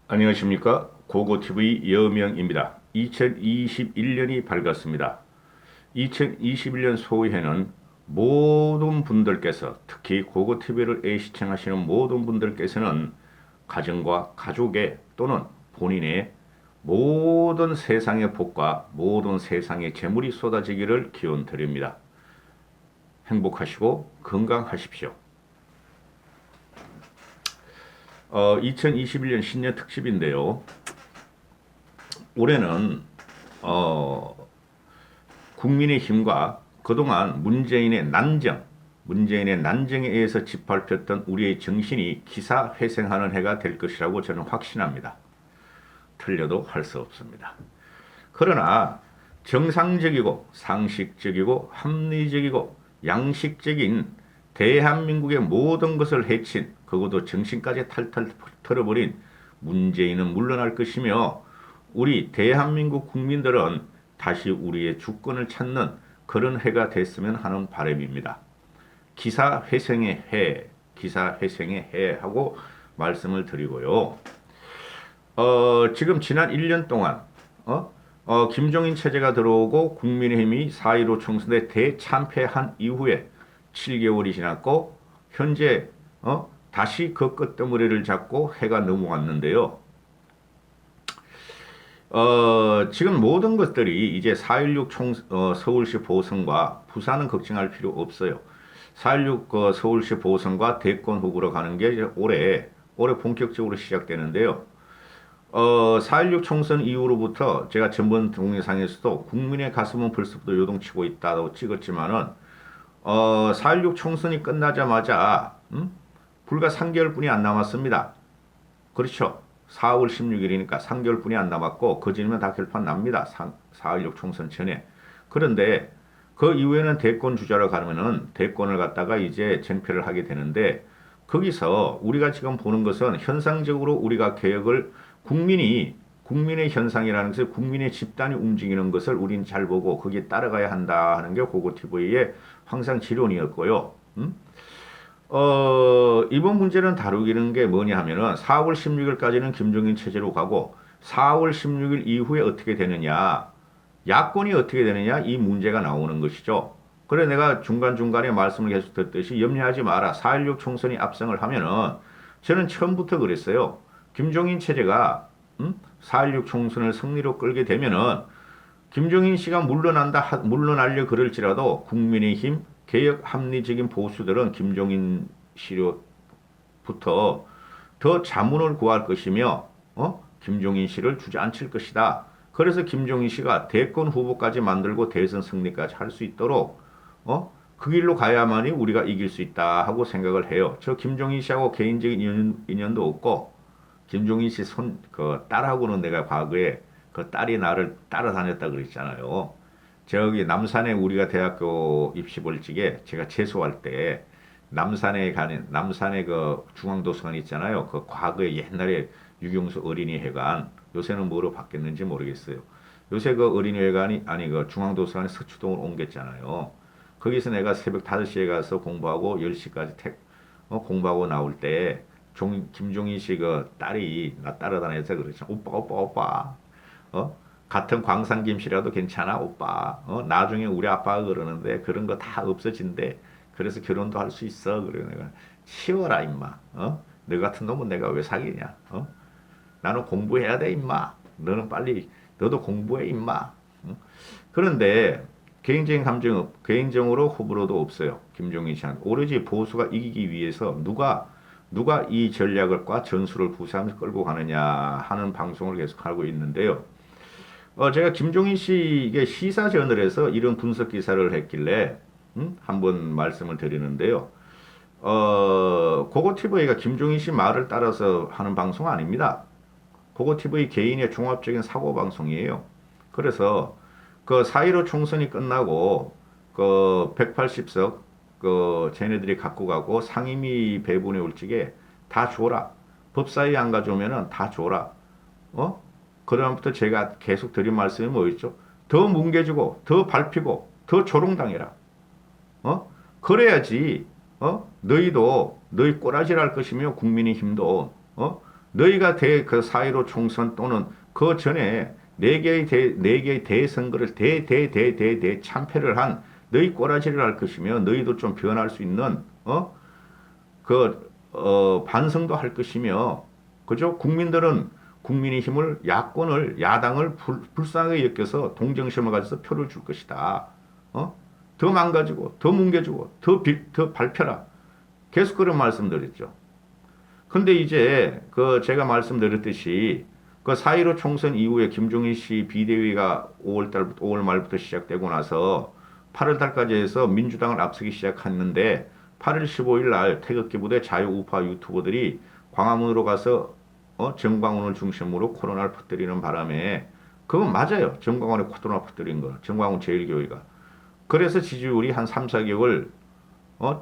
안녕하십니까. 고고TV 여명입니다. 2021년이 밝았습니다. 2021년 소해는 모든 분들께서, 특히 고고TV를 시청하시는 모든 분들께서는 가정과 가족의 또는 본인의 모든 세상의 복과 모든 세상의 재물이 쏟아지기를 기원 드립니다. 행복하시고 건강하십시오. 2021년 신년 특집인데요. 올해는 국민의힘과 그동안 문재인의 난정에 의해서 짓밟혔던 우리의 정신이 기사회생하는 해가 될 것이라고 저는 확신합니다. 틀려도 할 수 없습니다. 그러나 정상적이고 상식적이고 합리적이고 양식적인 대한민국의 모든 것을 해친, 그것도 정신까지 탈탈 털어버린 문재인은 물러날 것이며, 우리 대한민국 국민들은 다시 우리의 주권을 찾는 그런 해가 됐으면 하는 바람입니다. 기사회생의 해, 기사회생의 해 하고 말씀을 드리고요. 지금 지난 1년 동안 김종인 체제가 들어오고 국민의힘이 4.15 총선에 대참패한 이후에 7개월이 지났고 현재 다시 그 끝덩어리를 잡고 해가 넘어왔는데요. 지금 모든 것들이 이제 4.16 서울시 보선과 부산은 걱정할 필요 없어요. 4.16 서울시 보선과 대권 후보로 가는 게 이제 올해 본격적으로 시작되는데요. 4.16 총선 이후로부터 제가 전번 동영상에서도 국민의 가슴은 벌써부터 요동치고 있다고 찍었지만은 4.16 총선이 끝나자마자 불과 3개월뿐이 안 남았습니다. 그렇죠. 4월 16일이니까 3개월뿐이 안 남았고 그 전이면 다 결판 납니다. 4.16 총선 전에. 그런데 그 이후에는 대권 주자로 가면은 대권을 갖다가 이제 쟁패를 하게 되는데, 거기서 우리가 지금 보는 것은 현상적으로 우리가 개혁을 국민의 현상이라는 것을, 국민의 집단이 움직이는 것을 우린 잘 보고 거기에 따라가야 한다 하는 게 고고TV의 항상 지론이었고요. 이번 문제는 다루기는 게 뭐냐 하면은 4월 16일까지는 김종인 체제로 가고 4월 16일 이후에 어떻게 되느냐, 야권이 어떻게 되느냐, 이 문제가 나오는 것이죠. 그래 내가 중간중간에 말씀을 계속 듣듯이 염려하지 마라. 4.16 총선이 압승을 하면은, 저는 처음부터 그랬어요. 김종인 체제가 4.16 총선을 승리로 끌게 되면은 김종인 씨가 물러나려 그럴지라도 국민의힘 개혁 합리적인 보수들은 김종인 씨로부터 더 자문을 구할 것이며, 김종인 씨를 주저앉힐 것이다. 그래서 김종인 씨가 대권 후보까지 만들고 대선 승리까지 할 수 있도록 그 길로 가야만이 우리가 이길 수 있다 하고 생각을 해요. 저 김종인 씨하고 개인적인 인연도 없고, 김종인 씨 딸하고는 내가 과거에 그 딸이 나를 따라다녔다 그랬잖아요. 저기 남산에 우리가 대학교 입시 볼 적에 제가 재수할 때 남산에 그 중앙도서관 있잖아요. 그 과거에 옛날에 유경수 어린이회관, 요새는 뭐로 바뀌었는지 모르겠어요. 요새 그 어린이회관이, 아니 그 중앙도서관이 서초동으로 옮겼잖아요. 거기서 내가 새벽 5시에 가서 공부하고 10시까지 공부하고 나올 때 김종인 씨 그 딸이 나 따라다녀서 그러죠. 오빠 오빠 오빠. 같은 광산 김씨라도 괜찮아 오빠. 나중에 우리 아빠가 그러는데 그런 거 다 없어진대. 그래서 결혼도 할 수 있어. 그래 내가 치워라 임마. 너 같은 놈은 내가 왜 사귀냐. 나는 공부해야 돼 임마. 너도 공부해 임마. 그런데 개인적으로 호불호도 없어요. 김종인 씨한테 오로지 보수가 이기기 위해서 누가 이 전략과 전술을 구사하면서 끌고 가느냐 하는 방송을 계속하고 있는데요. 제가 김종인 씨에게 시사저널에서 이런 분석 기사를 했길래 한번 말씀을 드리는데요. 고고TV가 김종인 씨 말을 따라서 하는 방송 아닙니다. 고고TV 개인의 종합적인 사고 방송이에요. 그래서 그 4.15 총선이 끝나고 그 180석 쟤네들이 갖고 가고 상임위 배분에 올 적에 다 줘라. 법사위 안 가져오면은 다 줘라. 그다음부터 제가 계속 드린 말씀이 뭐였죠? 더 뭉개지고, 더 밟히고, 더 조롱당해라. 그래야지, 너희 꼬라지를 할 것이며, 국민의힘도, 너희가 그 4.15 총선 또는 그 전에 네 개의 대선거를 대 참패를 한 너희 꼬라지를 할 것이며 너희도 좀 변할 수 있는 반성도 할 것이며 그죠? 국민들은 국민의힘을 야당을 불쌍하게 엮여서 동정심을 가져서 표를 줄 것이다. 더 망가지고 더 뭉개지고 더 밟혀라. 계속 그런 말씀드렸죠. 근데 이제 제가 말씀드렸듯이 4.15 총선 이후에 김종인 씨 비대위가 5월 말부터 시작되고 나서 8월 달까지 해서 민주당을 앞서기 시작했는데 8월 15일 날 태극기 부대 자유우파 유튜버들이 광화문으로 가서 정광훈을 중심으로 코로나를 퍼뜨리는 바람에 그건 맞아요. 정광훈에 코로나 퍼뜨린 거. 정광훈 제1교회가. 그래서 지지율이 한 3, 4개월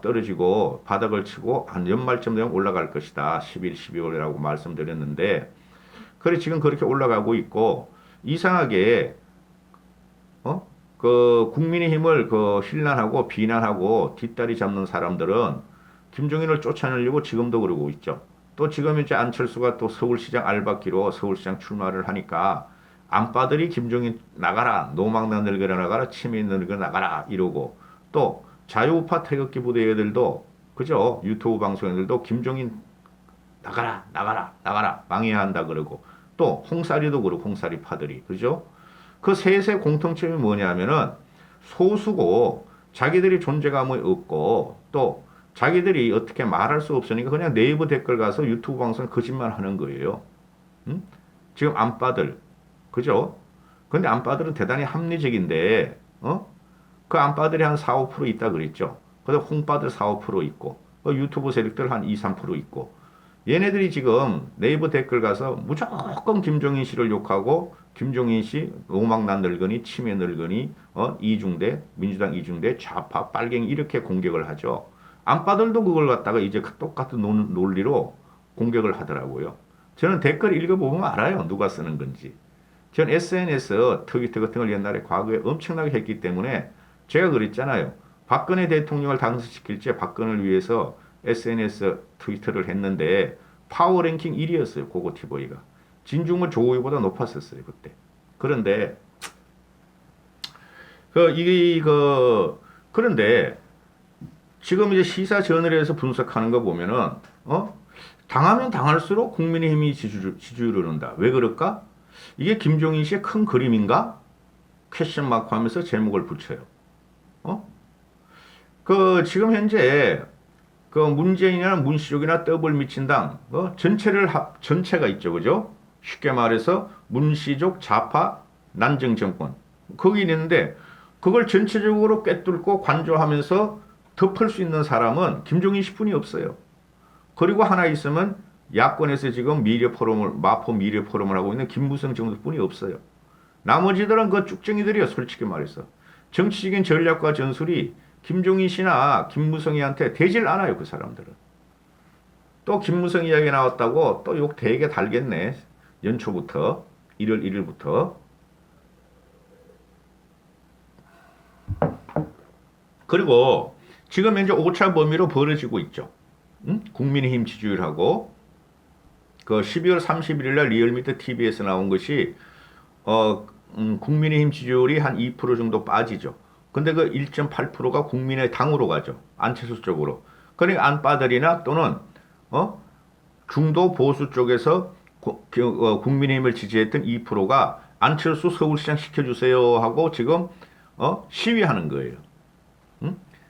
떨어지고 바닥을 치고 한 연말쯤 되면 올라갈 것이다. 11, 12월이라고 말씀드렸는데 그래 지금 그렇게 올라가고 있고 이상하게 국민의힘을 힐난하고 비난하고 뒷다리 잡는 사람들은 김종인을 쫓아내려고 지금도 그러고 있죠. 또 지금 이제 안철수가 또 서울시장 알박기로 서울시장 출마를 하니까 안빠들이 김종인 나가라, 노망난 늙어라 나가라, 치매 늙어 나가라 이러고 또 자유우파 태극기 부대 애들도 그죠? 유튜브 방송 애들도 김종인 나가라 망해야 한다 그러고 또 홍사리도 그러고 홍사리 파들이 그죠? 그 셋의 공통점이 뭐냐면은 소수고 자기들이 존재감이 없고 또 자기들이 어떻게 말할 수 없으니까 그냥 네이버 댓글 가서 유튜브 방송 거짓말 하는 거예요. 응? 지금 안빠들 그죠? 근데 안빠들은 대단히 합리적인데 그 안빠들이 한 4, 5% 있다 그랬죠. 그래서 홍빠들 4, 5% 있고 유튜브 세력들 한 2, 3% 있고 얘네들이 지금 네이버 댓글 가서 무조건 김종인 씨를 욕하고 김종인 씨 노망난 늙은이 치매 늙은이 이중대 민주당 이중대 좌파 빨갱이 이렇게 공격을 하죠. 안빠들도 그걸 갖다가 이제 똑같은 논리로 공격을 하더라고요. 저는 댓글 읽어보면 알아요. 누가 쓰는 건지. 전 SNS 트위터 같은 걸 옛날에 과거에 엄청나게 했기 때문에 제가 그랬잖아요. 박근혜 대통령을 당선시킬 때 박근혜를 위해서 SNS 트위터를 했는데 파워랭킹 1위였어요. 고고티보이가. 진중은 조우희보다 높았었어요. 그때. 그런데 그런데 지금 이제 시사저널에서 분석하는 거 보면은 당하면 당할수록 국민의힘이 지지율을 얻는다. 왜 그럴까? 이게 김종인 씨의 큰 그림인가? 퀘션 마크 하면서 제목을 붙여요. 지금 현재 문재인이나 문시족이나 더블 미친당 전체가 있죠. 그죠? 쉽게 말해서 문시족 좌파 난정 정권 거기 있는데 그걸 전체적으로 꿰뚫고 관조하면서 덮을 수 있는 사람은 김종인 씨뿐이 없어요. 그리고 하나 있으면 야권에서 지금 마포 미래 포럼을 하고 있는 김무성 정도뿐이 없어요. 나머지들은 그 쭉쟁이들이요. 솔직히 말해서 정치적인 전략과 전술이 김종인 씨나 김무성이한테 되질 않아요. 그 사람들은. 또 김무성 이야기 나왔다고 또 욕 되게 달겠네. 연초부터 1월 1일부터. 그리고 지금 현재 5차 범위로 벌어지고 있죠. 국민의힘 지지율하고 12월 31일 날 리얼미터 TV에서 나온 것이 국민의힘 지지율이 한 2% 정도 빠지죠. 근데 그 1.8%가 국민의당으로 가죠. 안철수 쪽으로. 그러니까 안빠들이나 또는 중도 보수 쪽에서 국민의힘을 지지했던 2%가 안철수 서울시장 시켜주세요 하고 지금 시위하는 거예요.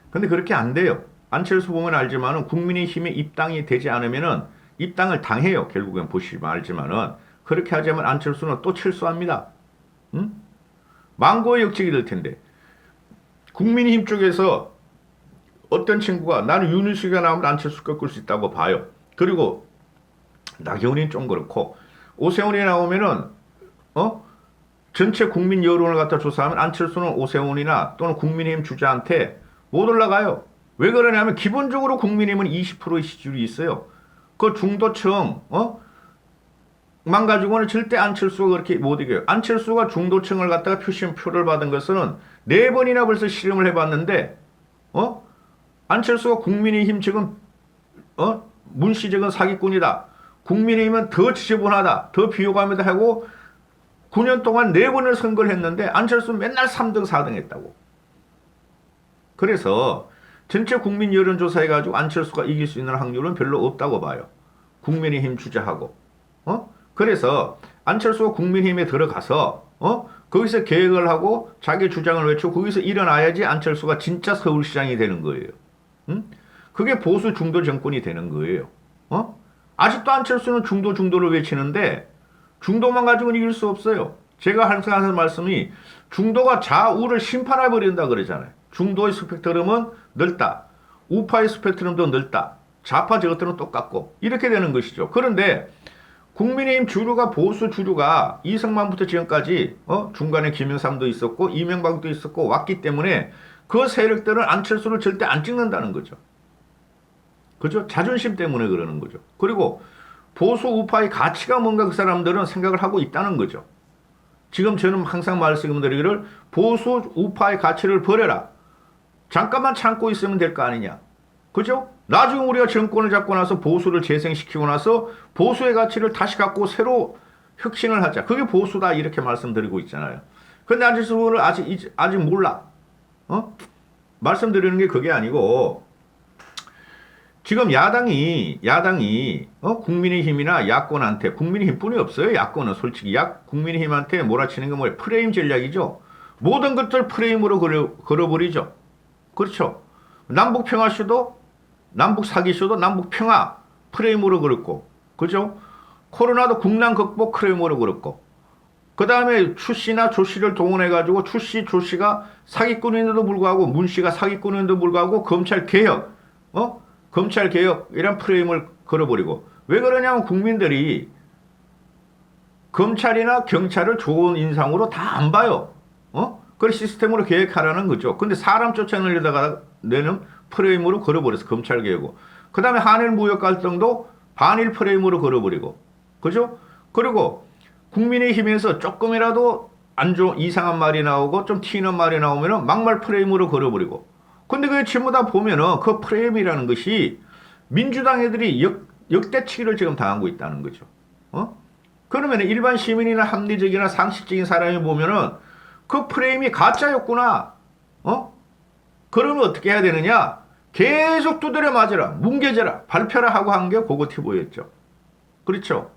근데 그렇게 안 돼요. 안철수 보면 알지만은 국민의힘에 입당이 되지 않으면은 입당을 당해요. 결국엔 보시면 알지만은 그렇게 하자면 안철수는 또 철수합니다. 망고의 역직이 될 텐데 국민의힘 쪽에서 어떤 친구가 나는 윤희숙이가 나오면 안철수 꺾을 수 있다고 봐요. 그리고 나경원이 좀 그렇고 오세훈이 나오면은 전체 국민 여론을 갖다 조사하면 안철수는 오세훈이나 또는 국민의힘 주자한테 못 올라가요. 왜 그러냐면 기본적으로 국민의힘은 20%의 지지율이 있어요. 그 중도층 만 가지고는 절대 안철수가 그렇게 못 이겨요. 안철수가 중도층을 갖다가 표를 받은 것은 4번이나 벌써 실험을 해봤는데 안철수가 국민의힘 지금 문시적은 사기꾼이다. 국민의힘은 더 지저분하다, 더 비호감이다 하고 9년 동안 4번을 선거를 했는데 안철수는 맨날 3등, 4등 했다고. 그래서 전체 국민 여론조사 해가지고 안철수가 이길 수 있는 확률은 별로 없다고 봐요. 국민의힘 주자하고. 그래서 안철수가 국민의힘에 들어가서 거기서 계획을 하고 자기 주장을 외치고 거기서 일어나야지 안철수가 진짜 서울시장이 되는 거예요. 그게 보수 중도 정권이 되는 거예요. 아직도 안철수는 중도를 외치는데 중도만 가지고는 이길 수 없어요. 제가 항상 하는 말씀이 중도가 좌우를 심판해버린다 그러잖아요. 중도의 스펙트럼은 넓다. 우파의 스펙트럼도 넓다. 좌파 저것들은 똑같고 이렇게 되는 것이죠. 그런데 국민의힘 주류가 보수 주류가 이승만부터 지금까지 중간에 김영삼도 있었고 이명박도 있었고 왔기 때문에 그 세력들은 안철수를 절대 안 찍는다는 거죠. 그죠? 자존심 때문에 그러는 거죠. 그리고 보수 우파의 가치가 뭔가 그 사람들은 생각을 하고 있다는 거죠. 지금 저는 항상 말씀드리기를 보수 우파의 가치를 버려라. 잠깐만 참고 있으면 될 거 아니냐. 그죠? 나중에 우리가 정권을 잡고 나서 보수를 재생시키고 나서 보수의 가치를 다시 갖고 새로 혁신을 하자. 그게 보수다 이렇게 말씀드리고 있잖아요. 근데 안철수는 아직 몰라. 말씀드리는 게 그게 아니고 지금 야당이 국민의힘이나 야권한테 국민의힘뿐이 없어요. 야권은 솔직히 국민의힘한테 몰아치는 게 뭐예요? 프레임 전략이죠. 모든 것들 프레임으로 걸어버리죠. 그렇죠. 남북평화쇼도 남북 사기쇼도 남북 평화 프레임으로 걸었고, 그죠? 코로나도 국난 극복 프레임으로 걸었고, 그 다음에 추씨나 조씨를 동원해가지고 추씨, 조씨가 사기꾼인데도 불구하고 문씨가 사기꾼인데도 불구하고 검찰 개혁, 검찰 개혁이란 프레임을 걸어버리고 왜 그러냐면 국민들이 검찰이나 경찰을 좋은 인상으로 다 안 봐요. 그 시스템으로 계획하라는 거죠. 근데 사람 쫓아내려다가 내는 프레임으로 걸어버려서 검찰 개혁고 그 다음에 한일 무역 갈등도 반일 프레임으로 걸어버리고 그죠? 그리고 국민의힘에서 조금이라도 이상한 말이 나오고 좀 튀는 말이 나오면은 막말 프레임으로 걸어버리고 근데 그게 전부 다 보면은 그 프레임이라는 것이 민주당 애들이 역대치기를 지금 당하고 있다는 거죠. 그러면 일반 시민이나 합리적이나 상식적인 사람이 보면은 그 프레임이 가짜였구나. 그러면 어떻게 해야 되느냐? 계속 두드려 맞으라, 뭉개져라, 발표라 하고 한 게 그거 티보였죠. 그렇죠?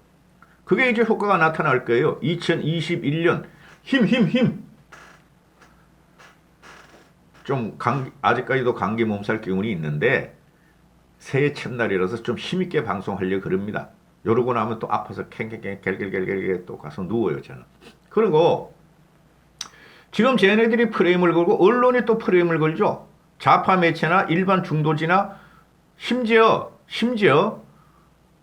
그게 이제 효과가 나타날 거예요. 2021년 힘. 좀 아직까지도 감기 몸살 기운이 있는데 새해 첫날이라서 좀 힘있게 방송하려고 그럽니다. 이러고 나면 또 아파서 갤갤 또 가서 누워요 저는. 그리고 지금 쟤네들이 프레임을 걸고 언론이 또 프레임을 걸죠. 좌파 매체나 일반 중도지나 심지어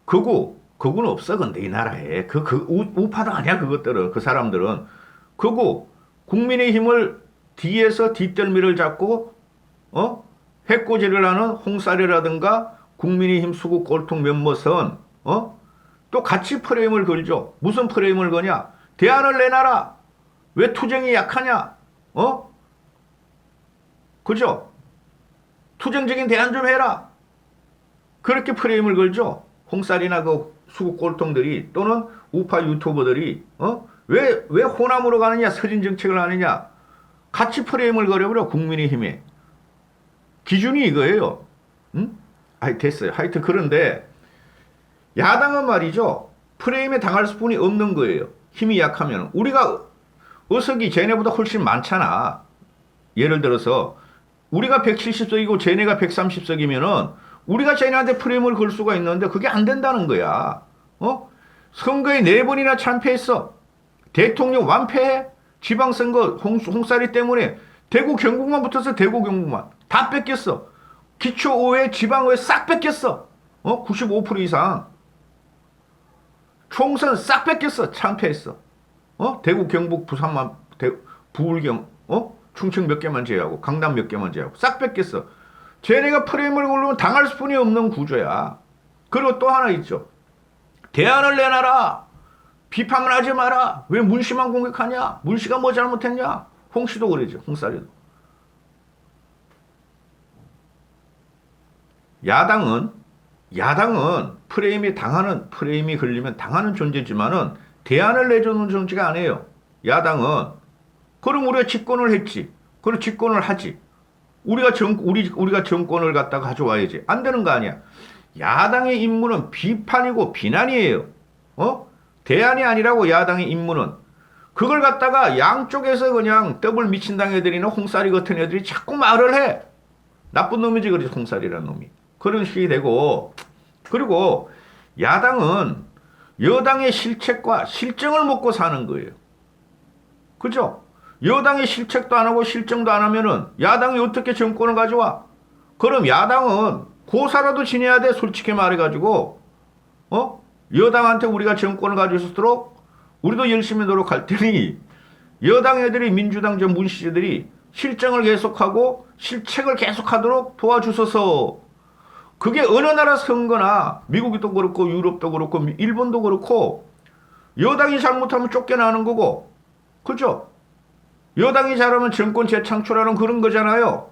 극우는 없어. 근데 이 나라에 우파도 아니야. 그것들은 그 사람들은 극우 국민의힘을 뒤에서 뒷덜미를 잡고 해코지를 하는 홍사례라든가 국민의힘 수구 꼴통 몇몇은 또 같이 프레임을 걸죠. 무슨 프레임을 거냐? 대안을 내놔라. 왜 투쟁이 약하냐? 그죠? 투쟁적인 대안 좀 해라. 그렇게 프레임을 걸죠. 홍살이나 그 수구 꼴통들이 또는 우파 유튜버들이 왜 호남으로 가느냐? 서진 정책을 하느냐? 같이 프레임을 걸어버려. 국민의힘에. 기준이 이거예요. 됐어요. 하여튼 그런데 야당은 말이죠. 프레임에 당할 수뿐이 없는 거예요. 힘이 약하면. 우리가 의석이 쟤네보다 훨씬 많잖아. 예를 들어서 우리가 170석이고 쟤네가 130석이면은 우리가 쟤네한테 프레임을 걸 수가 있는데 그게 안 된다는 거야. 선거에 4번이나 참패했어. 대통령 완패해. 지방선거 홍사리 때문에 대구 경북만 붙어서 대구 경북만 다 뺏겼어. 기초의회 지방의회 싹 뺏겼어. 95% 이상. 총선 싹 뺏겼어. 참패했어. 대구 경북 부산만 부울경 충청 몇 개만 제외하고 강남 몇 개만 제외하고 싹 뺏겼어. 쟤네가 프레임을 걸으면 당할 수뿐이 없는 구조야. 그리고 또 하나 있죠. 대안을 내놔라. 비판을 하지 마라. 왜 문씨만 공격하냐? 문씨가 뭐 잘못했냐? 홍씨도 그러죠. 홍사리도. 야당은 프레임이 걸리면 당하는 존재지만은 대안을 내주는 존재가 아니에요. 야당은 그럼 우리가 집권을 했지. 그럼 집권을 하지. 우리가 정권을 갖다가 가져와야지. 안 되는 거 아니야. 야당의 임무는 비판이고 비난이에요. 어? 대안이 아니라고 야당의 임무는. 그걸 갖다가 양쪽에서 그냥 더블 미친당 애들이나 홍사리 같은 애들이 자꾸 말을 해. 나쁜 놈이지, 그렇지, 홍사리라는 놈이. 그런 식이 되고, 그리고 야당은 여당의 실책과 실정을 먹고 사는 거예요. 그죠? 여당의 실책도 안 하고 실정도 안 하면은 야당이 어떻게 정권을 가져와? 그럼 야당은 고사라도 지내야 돼, 솔직히 말해가지고. 여당한테 우리가 정권을 가질 수 있도록 우리도 열심히 노력할 테니 여당 애들이 민주당 저 문시들이 실정을 계속하고 실책을 계속하도록 도와주소서. 그게 어느 나라 선거나 미국도 그렇고 유럽도 그렇고 일본도 그렇고 여당이 잘못하면 쫓겨나는 거고, 그죠? 여당이 잘하면 정권 재창출하는 그런 거잖아요.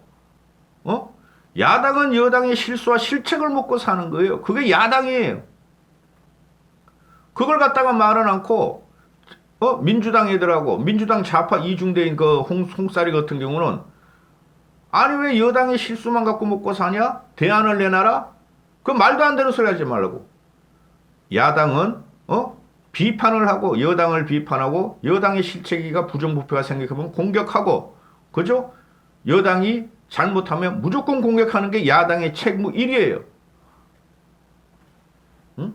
야당은 여당의 실수와 실책을 먹고 사는 거예요. 그게 야당이에요. 그걸 갖다가 말은 않고 민주당 애들하고 민주당 좌파 이중대인 그 홍사리 같은 경우는 아니 왜 여당의 실수만 갖고 먹고 사냐? 대안을 내놔라? 그 말도 안 되는 소리 하지 말라고. 야당은 비판을 하고 여당을 비판하고 여당의 실책이가 부정부패가 생기면 공격하고, 그죠? 여당이 잘못하면 무조건 공격하는 게 야당의 책무 1위예요. 응?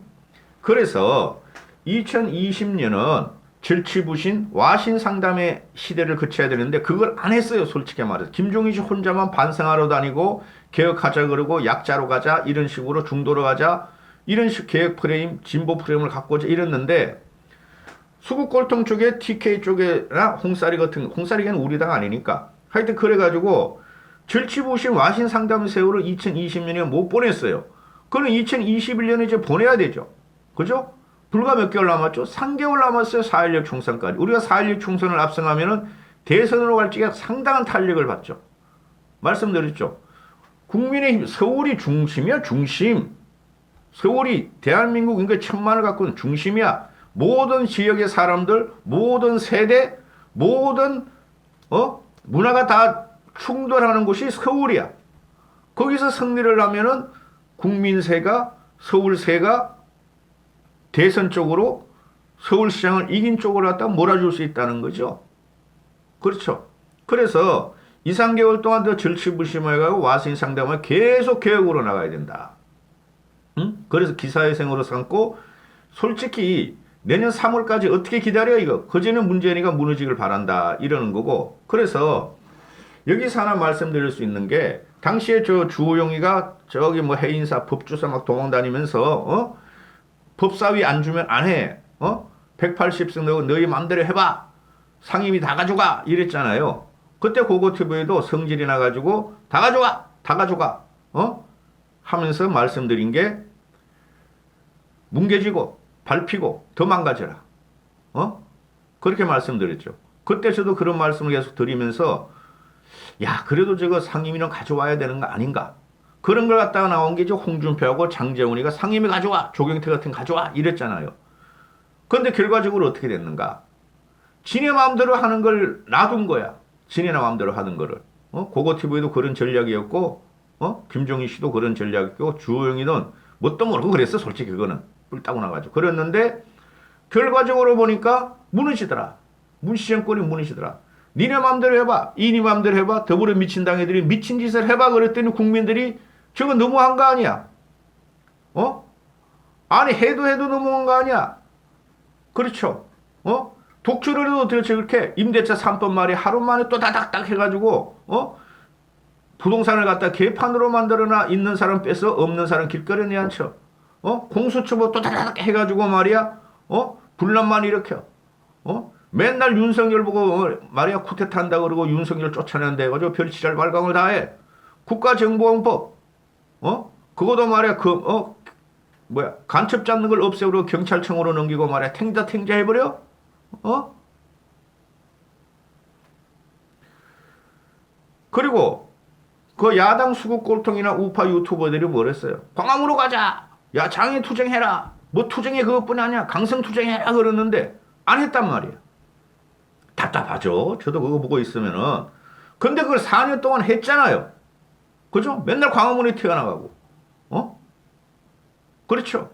그래서 2020년은 절치부신 와신 상담의 시대를 거쳐야 되는데 그걸 안 했어요. 솔직히 말해서 김종인 씨 혼자만 반성하러 다니고 개혁하자 그러고 약자로 가자 이런 식으로 중도로 가자 이런 식 개혁 프레임 진보 프레임을 갖고자 이랬는데 수국골통 쪽에 TK 쪽에나 홍사리는 우리 당 아니니까 하여튼 그래가지고 절치부신 와신 상담 세월을 2020년에 못 보냈어요. 그럼 2021년에 이제 보내야 되죠. 그죠? 불과 몇 개월 남았죠? 3개월 남았어요. 4.16 총선까지. 우리가 4.16 총선을 압승하면은 대선으로 갈 적에 상당한 탄력을 받죠. 말씀드렸죠. 국민의힘, 서울이 중심이야, 중심. 서울이 대한민국 인구 1,000만을 갖고 있는 중심이야. 모든 지역의 사람들, 모든 세대, 모든, 문화가 다 충돌하는 곳이 서울이야. 거기서 승리를 하면은 국민세가, 서울세가 대선 쪽으로 서울시장을 이긴 쪽으로 갖다 몰아줄 수 있다는 거죠. 그렇죠. 그래서 2, 3개월 동안 더 절치부심해가고 와신 상담을 계속 개혁으로 나가야 된다. 응? 그래서 기사회생으로 삼고 솔직히 내년 3월까지 어떻게 기다려 이거. 그제는 문재인이가 무너지길 바란다 이러는 거고. 그래서 여기서 하나 말씀드릴 수 있는 게 당시에 저 주호영이가 저기 뭐 해인사 법주사 막 도망다니면서 법사위 안 주면 안 해. 180석 넣고 너희 맘대로 해봐. 상임위 다 가져가. 이랬잖아요. 그때 고고TV에도 성질이 나가지고 다 가져가. 다 가져가. 하면서 말씀드린 게 뭉개지고 밟히고 더 망가져라. 그렇게 말씀드렸죠. 그때 저도 그런 말씀을 계속 드리면서 야 그래도 저거 상임위는 가져와야 되는 거 아닌가. 그런 걸 갖다가 나온 게 이제 홍준표하고 장재훈이가 상임위 가져와, 조경태 같은 가져와 이랬잖아요. 그런데 결과적으로 어떻게 됐는가? 지네 마음대로 하는 걸 놔둔 거야. 지네 마음대로 하는 거를. 고고TV도 그런 전략이었고, 김종인 씨도 그런 전략이었고, 주호영이는 뭣도 모르고 그랬어. 솔직히 그거는 뿔 따고 나가지고. 그랬는데 결과적으로 보니까 무너지더라. 문시정권이 무너지더라. 니네 마음대로 해봐. 이네 마음대로 해봐. 더불어 미친당 애들이 미친 짓을 해봐. 그랬더니 국민들이 저거 너무한 거 아니야? 아니 해도 너무한 거 아니야? 그렇죠? 독주를 해도 어떻게 저렇게 임대차 3법 말이 하루 만에 또 다닥닥 해가지고 부동산을 갖다 개판으로 만들어놔. 있는 사람 뺏어 없는 사람 길거리에 내앉혀. 공수처법 또 다닥닥 해가지고 말이야. 분란만 일으켜. 맨날 윤석열 보고 말이야 쿠데타 한다 그러고 윤석열 쫓아낸다 해가지고 별치잘 발광을 다 해. 국가정보원법 그거도 말이야 간첩 잡는 걸 없애고 경찰청으로 넘기고 말이야 탱자 해버려. 그리고 그 야당 수국 꼴통이나 우파 유튜버들이 뭘 했어요? 광화문으로 가자. 야, 장애 투쟁해라. 뭐 투쟁이 그것뿐이 아니야. 강성 투쟁해라 그러는데 안 했단 말이야. 답답하죠. 저도 그거 보고 있으면은. 근데 그걸 4년 동안 했잖아요. 그죠? 맨날 광화문에 튀어나가고. 어? 그렇죠.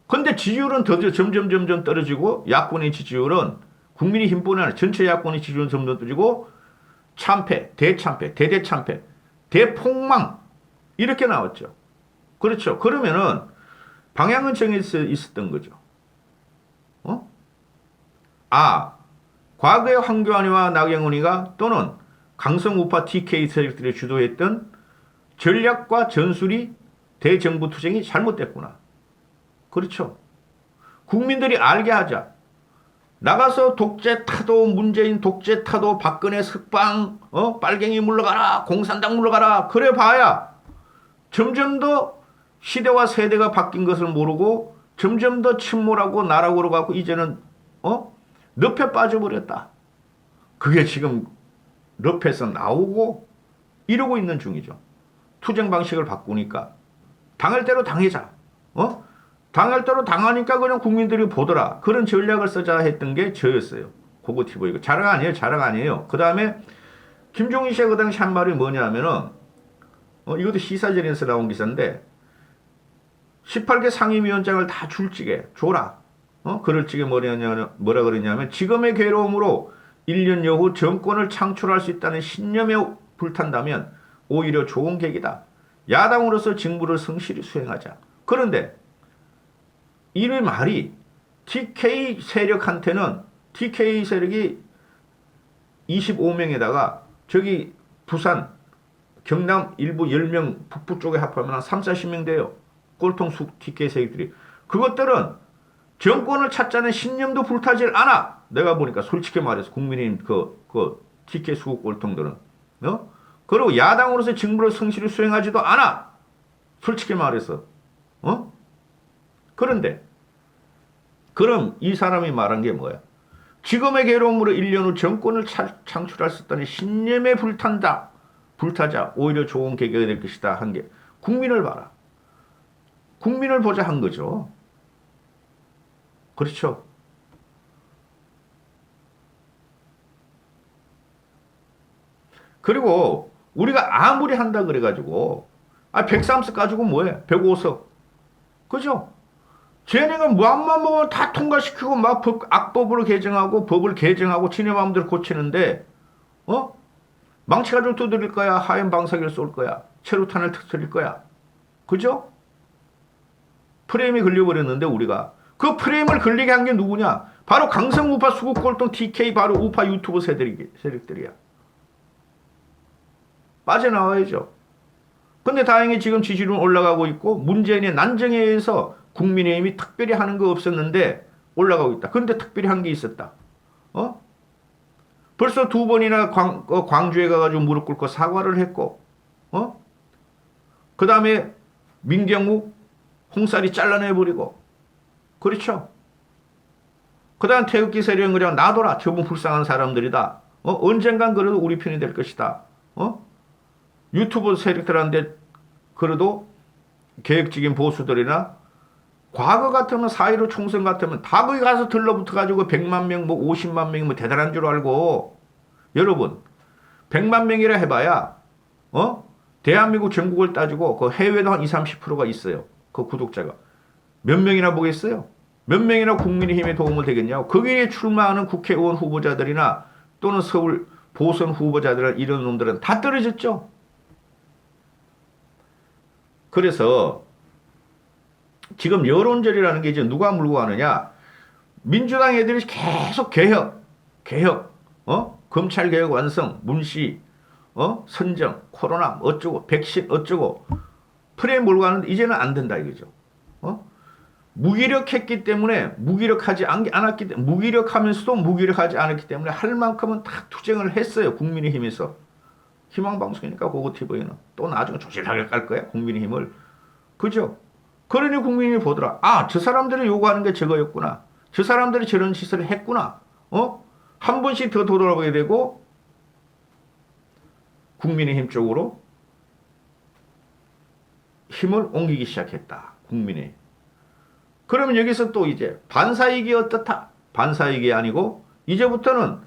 근데 지지율은 더 점점 떨어지고 야권의 지지율은 국민의힘뿐만 아니라 전체 야권의 지지율은 점점 떨어지고 참패, 대참패, 대대참패, 대폭망 이렇게 나왔죠. 그렇죠. 그러면은 방향은 정해져 있었던 거죠. 어? 아, 과거에 황교안이와 나경원이가 또는 강성우파 TK 세력들이 주도했던 전략과 전술이 대정부 투쟁이 잘못됐구나. 그렇죠. 국민들이 알게 하자. 나가서 독재 타도 문재인 독재 타도 박근혜 석방 빨갱이 물러가라 공산당 물러가라 그래 봐야 점점 더 시대와 세대가 바뀐 것을 모르고 점점 더 침몰하고 나락으로 가고 이제는 늪에 빠져버렸다. 그게 지금 늪에서 나오고 이러고 있는 중이죠. 투쟁 방식을 바꾸니까 당할 대로 당해자. 당할 대로 당하니까 그냥 국민들이 보더라. 그런 전략을 쓰자 했던 게 저였어요. 고고티브 이거 자랑 아니에요. 자랑 아니에요. 그 다음에 김종인 씨가 그 당시 한 말이 뭐냐면은 이것도 시사전에서 나온 기사인데 18개 상임위원장을 다 줄지게 줘라. 그럴 적에 뭐라 그러냐면 지금의 괴로움으로 1년 여후 정권을 창출할 수 있다는 신념에 불탄다면 오히려 좋은 계기다. 야당으로서 직무를 성실히 수행하자. 그런데 이 말이 TK 세력한테는 TK 세력이 25명에다가 저기 부산 경남 일부 10명 북부 쪽에 합하면 한 3, 40명 돼요. 꼴통숙 TK 세력들이. 그것들은 정권을 찾자는 신념도 불타질 않아. 내가 보니까 솔직히 말해서 국민의힘 그 TK 수국 꼴통들은. 그리고 야당으로서 직무를 성실히 수행하지도 않아. 솔직히 말해서. 그런데 그럼 이 사람이 말한 게 뭐야? 지금의 괴로움으로 1년 후 정권을 창출할 수 있다는 신념에 불타자 오히려 좋은 계기가 될 것이다 한 게 국민을 봐라. 국민을 보자 한 거죠. 그렇죠. 그리고 우리가 아무리 한다 그래가지고 103석 가지고 뭐해? 105석. 그죠? 쟤네가 뭐한만 먹으면 다 통과시키고 막 악법으로 개정하고 법을 개정하고 지네 마음대로 고치는데 망치 가지고 두드릴 거야? 하얀 방사기를 쏠 거야? 체류탄을 터뜨릴 거야? 그죠? 프레임이 걸려버렸는데 우리가 그 프레임을 걸리게 한 게 누구냐? 바로 강성우파 수국골동 TK 바로 우파 유튜브 세력들이야. 빠져나와야죠. 근데 다행히 지금 지지율은 올라가고 있고 문재인의 난정에 의해서 국민의힘이 특별히 하는 거 없었는데 올라가고 있다. 그런데 특별히 한 게 있었다. 벌써 2번이나 광주에 가가지고 무릎 꿇고 사과를 했고, 그 다음에 민경욱 홍살이 잘라내버리고, 그렇죠? 그 다음 태극기 세력은 그냥 놔둬라. 저분 불쌍한 사람들이다. 언젠간 그래도 우리 편이 될 것이다. 유튜브 세력들한테 그래도 계획적인 보수들이나 과거 같으면 4.15 총선 같으면 다 거기 가서 들러붙어가지고 100만 명, 뭐 50만 명이 뭐 대단한 줄 알고 여러분 100만 명이라 해봐야 대한민국 전국을 따지고 그 해외도 한 20, 30%가 있어요. 그 구독자가. 몇 명이나 보겠어요? 몇 명이나 국민의힘에 도움을 되겠냐고. 거기에 출마하는 국회의원 후보자들이나 또는 서울 보선 후보자들이나 이런 놈들은 다 떨어졌죠. 그래서 지금 여론절이라는 게 이제 누가 물고 가느냐? 민주당 애들이 계속 개혁, 검찰개혁 완성, 문시, 선정, 코로나 어쩌고, 백신 어쩌고 프레임 몰고 가는데 이제는 안 된다 이거죠. 무기력했기 때문에 무기력하지 않았기 때문에 무기력하면서도 무기력하지 않았기 때문에 할 만큼은 다 투쟁을 했어요. 국민의힘에서. 희망방송이니까 고고TV는 또 나중에 조실하게 깔 거야 국민의힘을. 그죠? 그러니 국민이 보더라. 저 사람들이 요구하는 게 저거였구나. 저 사람들이 저런 짓을 했구나. 한 번씩 더 돌아보게 되고 국민의힘 쪽으로 힘을 옮기기 시작했다. 국민의. 그러면 여기서 또 이제 반사이익이 어떻다? 반사이익이 아니고 이제부터는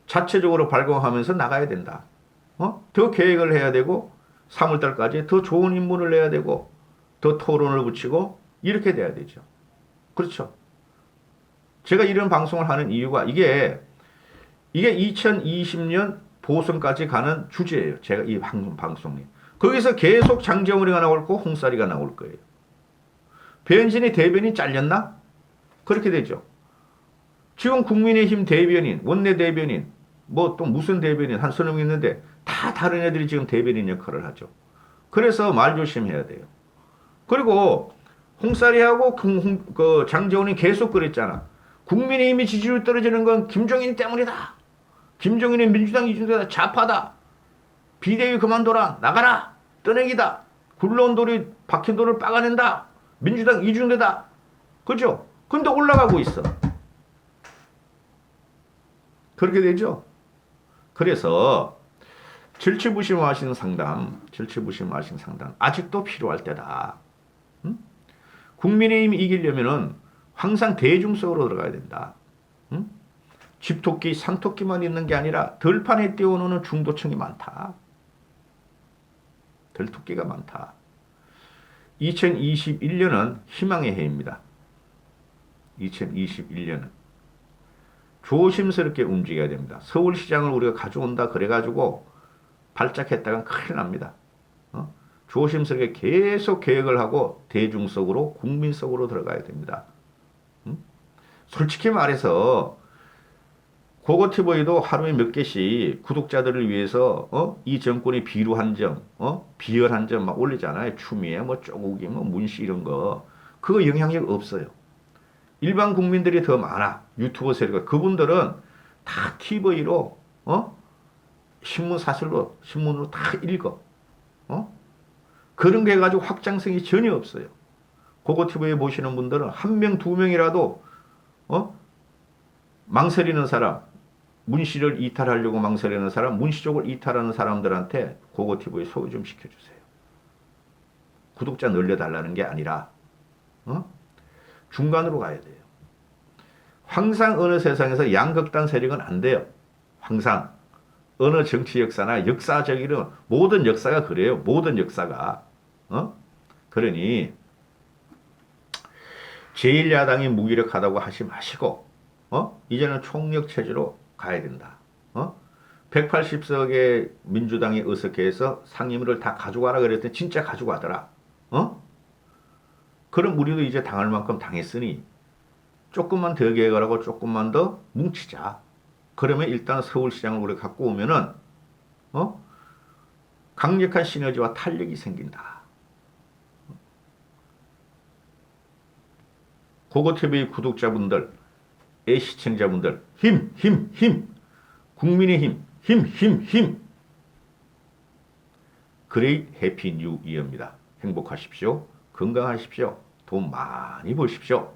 자체적으로 발광하면서 나가야 된다. 더 계획을 해야 되고 3월달까지 더 좋은 인물을 내야 되고 더 토론을 붙이고 이렇게 돼야 되죠. 그렇죠. 제가 이런 방송을 하는 이유가 이게 2020년 보선까지 가는 주제예요. 제가 이 방송이. 거기서 계속 장정우리가 나올 거고 홍사리가 나올 거예요. 배현진이 대변인 잘렸나? 그렇게 되죠. 지금 국민의힘 대변인, 원내 대변인, 뭐 또 무슨 대변인 한 서너 명 있는데 다 다른 애들이 지금 대변인 역할을 하죠. 그래서 말 조심해야 돼요. 그리고 홍사리하고 그 장정훈이 계속 그랬잖아. 국민의힘이 지지율 떨어지는 건 김종인 때문이다. 김종인의 민주당 이중대다. 좌파다. 비대위 그만둬라. 나가라. 떠내기다. 굴러온 돌이 박힌 돌을 빠가낸다. 민주당 이중대다. 그죠? 근데 올라가고 있어. 그렇게 되죠? 그래서 절치부심하신 상담, 아직도 필요할 때다. 응? 국민의힘이 이기려면은 항상 대중성으로 들어가야 된다. 응? 집토끼, 산토끼만 있는 게 아니라 들판에 띄워놓는 중도층이 많다. 들토끼가 많다. 2021년은 희망의 해입니다. 2021년은 조심스럽게 움직여야 됩니다. 서울시장을 우리가 가져온다 그래가지고 발작했다간 큰일 납니다. 조심스럽게 계속 계획을 하고 대중 속으로 국민 속으로 들어가야 됩니다. 솔직히 말해서 고고TV도 하루에 몇 개씩 구독자들을 위해서 이 정권의 비루한 점, 비열한 점 막 올리잖아요. 추미애, 뭐 쪼국이, 뭐 문씨 이런 거. 그거 영향력 없어요. 일반 국민들이 더 많아. 유튜버 세력가. 그분들은 다 TV로, 신문 사설로, 신문으로 다 읽어. 그런 게 가지고 확장성이 전혀 없어요. 고고TV에 보시는 분들은 한 명, 두 명이라도, 망설이는 사람, 문씨를 이탈하려고 망설이는 사람, 문씨 쪽을 이탈하는 사람들한테 고고TV에 소개 좀 시켜주세요. 구독자 늘려달라는 게 아니라, 중간으로 가야 돼요. 항상 어느 세상에서 양극단 세력은 안 돼요. 항상. 어느 정치 역사나 역사적이든 모든 역사가 그래요. 모든 역사가. 그러니 제1야당이 무기력하다고 하지 마시고 이제는 총력 체제로 가야 된다. 180석의 민주당이 의석해서 상임위를 다 가져가라 그랬더니 진짜 가져가더라. 그럼 우리도 이제 당할 만큼 당했으니 조금만 더 계획을 하고 조금만 더 뭉치자. 그러면 일단 서울시장을 우리가 갖고 오면은 강력한 시너지와 탄력이 생긴다. 고고TV 구독자분들, 시청자분들, 힘! 국민의 힘! 그레이트 해피 뉴 이어입니다. 행복하십시오. 건강하십시오. 돈 많이 버십시오.